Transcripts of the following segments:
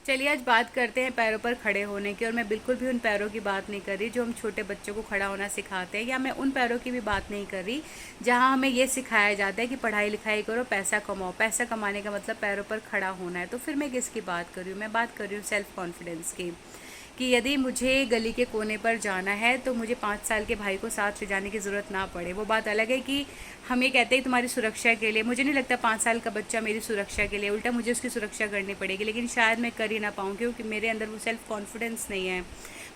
चलिए आज बात करते हैं पैरों पर खड़े होने की। और मैं बिल्कुल भी उन पैरों की बात नहीं कर रही जो हम छोटे बच्चों को खड़ा होना सिखाते हैं, या मैं उन पैरों की भी बात नहीं कर रही जहां हमें ये सिखाया जाता है कि पढ़ाई लिखाई करो, पैसा कमाओ। पैसा कमाने का मतलब पैरों पर खड़ा होना है। तो फिर मैं किसकी बात कर रही हूँ? मैं बात कर रही हूँ सेल्फ कॉन्फिडेंस की। कि यदि मुझे गली के कोने पर जाना है तो मुझे 5 साल के भाई को साथ ले जाने की ज़रूरत ना पड़े। वो बात अलग है कि हम ये कहते हैं तुम्हारी सुरक्षा के लिए। मुझे नहीं लगता 5 साल का बच्चा मेरी सुरक्षा के लिए, उल्टा मुझे उसकी सुरक्षा करनी पड़ेगी, लेकिन शायद मैं कर ही ना पाऊँ क्योंकि मेरे अंदर वो सेल्फ़ कॉन्फिडेंस नहीं है।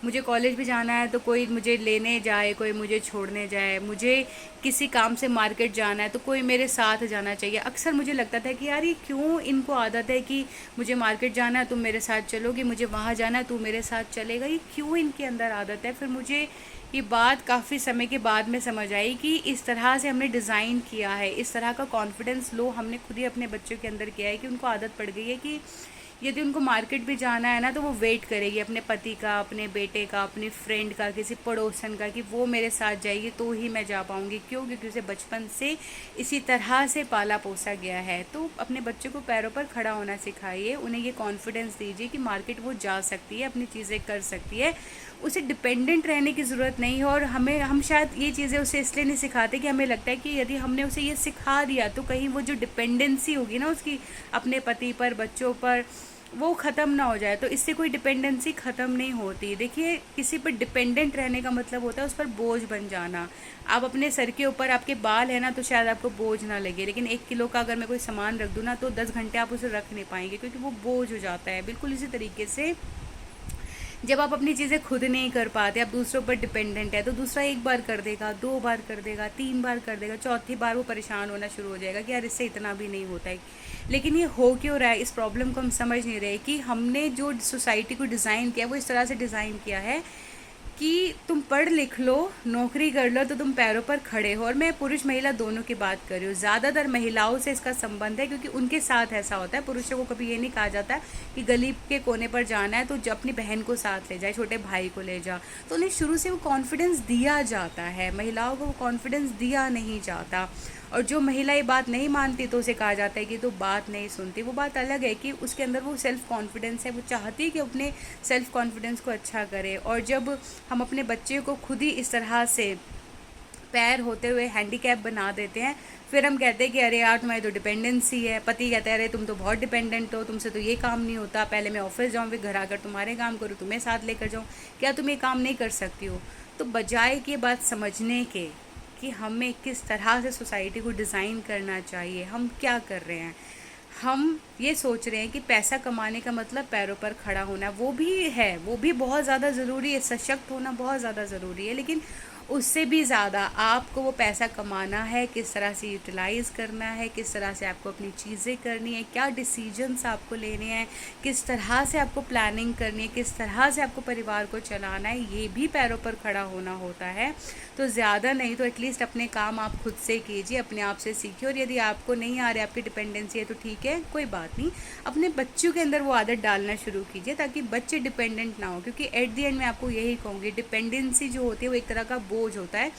मुझे कॉलेज भी जाना है तो कोई मुझे लेने जाए, कोई मुझे छोड़ने जाए। मुझे किसी काम से मार्केट जाना है तो कोई मेरे साथ जाना चाहिए। अक्सर मुझे लगता था कि यार ये क्यों इनको आदत है कि मुझे मार्केट जाना है तुम मेरे साथ चलोगी, मुझे वहाँ जाना है तू मेरे साथ चलेगा। ये क्यों इनके अंदर आदत है? फिर मुझे ये बात काफ़ी समय के बाद में समझ आई कि इस तरह से हमने डिज़ाइन किया है, इस तरह का कॉन्फिडेंस लो हमने खुद ही अपने बच्चों के अंदर किया है कि उनको आदत पड़ गई है कि यदि उनको मार्केट भी जाना है ना तो वो वेट करेगी अपने पति का, अपने बेटे का, अपने फ्रेंड का, किसी पड़ोसन का कि वो मेरे साथ जाएगी तो ही मैं जा पाऊँगी। क्यों? क्योंकि उसे बचपन से इसी तरह से पाला पोसा गया है। तो अपने बच्चों को पैरों पर खड़ा होना सिखाइए, उन्हें ये कॉन्फिडेंस दीजिए कि मार्केट वो जा सकती है, अपनी चीज़ें कर सकती है, उसे डिपेंडेंट रहने की ज़रूरत नहीं है। और हम शायद ये चीज़ें उसे इसलिए नहीं सिखाते कि हमें लगता है कि यदि हमने उसे ये सिखा दिया तो कहीं वो जो डिपेंडेंसी होगी ना उसकी अपने पति पर, बच्चों पर, वो ख़त्म ना हो जाए। तो इससे कोई डिपेंडेंसी ख़त्म नहीं होती। देखिए, किसी पर डिपेंडेंट रहने का मतलब होता है उस पर बोझ बन जाना। आप अपने सर के ऊपर आपके बाल है ना तो शायद आपको बोझ ना लगे, लेकिन 1 किलो का अगर मैं कोई सामान रख दूँ ना तो 10 घंटे आप उसे रख नहीं पाएंगे क्योंकि वो बोझ हो जाता है। बिल्कुल इसी तरीके से जब आप अपनी चीज़ें खुद नहीं कर पाते, आप दूसरों पर डिपेंडेंट है, तो दूसरा 1 बार कर देगा, 2 बार कर देगा, 3 बार कर देगा, चौथी बार वो परेशान होना शुरू हो जाएगा कि यार इससे इतना भी नहीं होता है। लेकिन ये हो क्यों रहा है? इस प्रॉब्लम को हम समझ नहीं रहे कि हमने जो सोसाइटी को डिज़ाइन किया वो इस तरह से डिज़ाइन किया है कि तुम पढ़ लिख लो, नौकरी कर लो तो तुम पैरों पर खड़े हो। और मैं पुरुष महिला दोनों की बात कर रही हूँ। ज़्यादातर महिलाओं से इसका संबंध है क्योंकि उनके साथ ऐसा होता है। पुरुषों को कभी ये नहीं कहा जाता कि गली के कोने पर जाना है तो जब अपनी बहन को साथ ले जाए, छोटे भाई को ले जा। तो उन्हें शुरू से वो कॉन्फिडेंस दिया जाता है, महिलाओं को वो कॉन्फिडेंस दिया नहीं जाता। और जो महिला ये बात नहीं मानती तो उसे कहा जाता है कि तो बात नहीं सुनती। वो बात अलग है कि उसके अंदर वो सेल्फ़ कॉन्फिडेंस है, वो चाहती है कि अपने सेल्फ़ कॉन्फिडेंस को अच्छा करे। और जब हम अपने बच्चे को खुद ही इस तरह से पैर होते हुए हैंडीकैप बना देते हैं, फिर हम कहते हैं कि अरे यार तुम्हारी तो डिपेंडेंसी है। पति कहता है अरे तुम तो बहुत डिपेंडेंट हो, तुमसे तो ये काम नहीं होता, पहले मैं ऑफिस जाऊँ फिर घर आकर तुम्हारे काम करूँ, तुम्हें साथ लेकर जाऊँ, क्या तुम ये काम नहीं कर सकती हो? तो बजाय कि बात समझने के कि हमें किस तरह से सोसाइटी को डिज़ाइन करना चाहिए, हम क्या कर रहे हैं? हम ये सोच रहे हैं कि पैसा कमाने का मतलब पैरों पर खड़ा होना। वो भी है, वो भी बहुत ज़्यादा ज़रूरी है, सशक्त होना बहुत ज़्यादा ज़रूरी है, लेकिन उससे भी ज़्यादा आपको वो पैसा कमाना है, किस तरह से यूटिलाइज़ करना है, किस तरह से आपको अपनी चीज़ें करनी है, क्या डिसीजंस आपको लेने हैं, किस तरह से आपको प्लानिंग करनी है, किस तरह से आपको परिवार को चलाना है, ये भी पैरों पर खड़ा होना होता है। तो ज़्यादा नहीं तो एटलीस्ट अपने काम आप खुद से कीजिए, अपने आप से सीखिए। और यदि आपको नहीं आ रही, आपकी डिपेंडेंसी है तो ठीक है, कोई बात नहीं, अपने बच्चों के अंदर वो आदत डालना शुरू कीजिए ताकि बच्चे डिपेंडेंट ना हो। क्योंकि एट दी एंड मैं आपको यही कहूँगी, डिपेंडेंसी जो होती है वो एक तरह का बोझ होता है।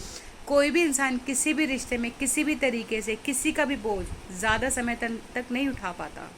कोई भी इंसान किसी भी रिश्ते में किसी भी तरीके से किसी का भी बोझ ज़्यादा समय तक नहीं उठा पाता।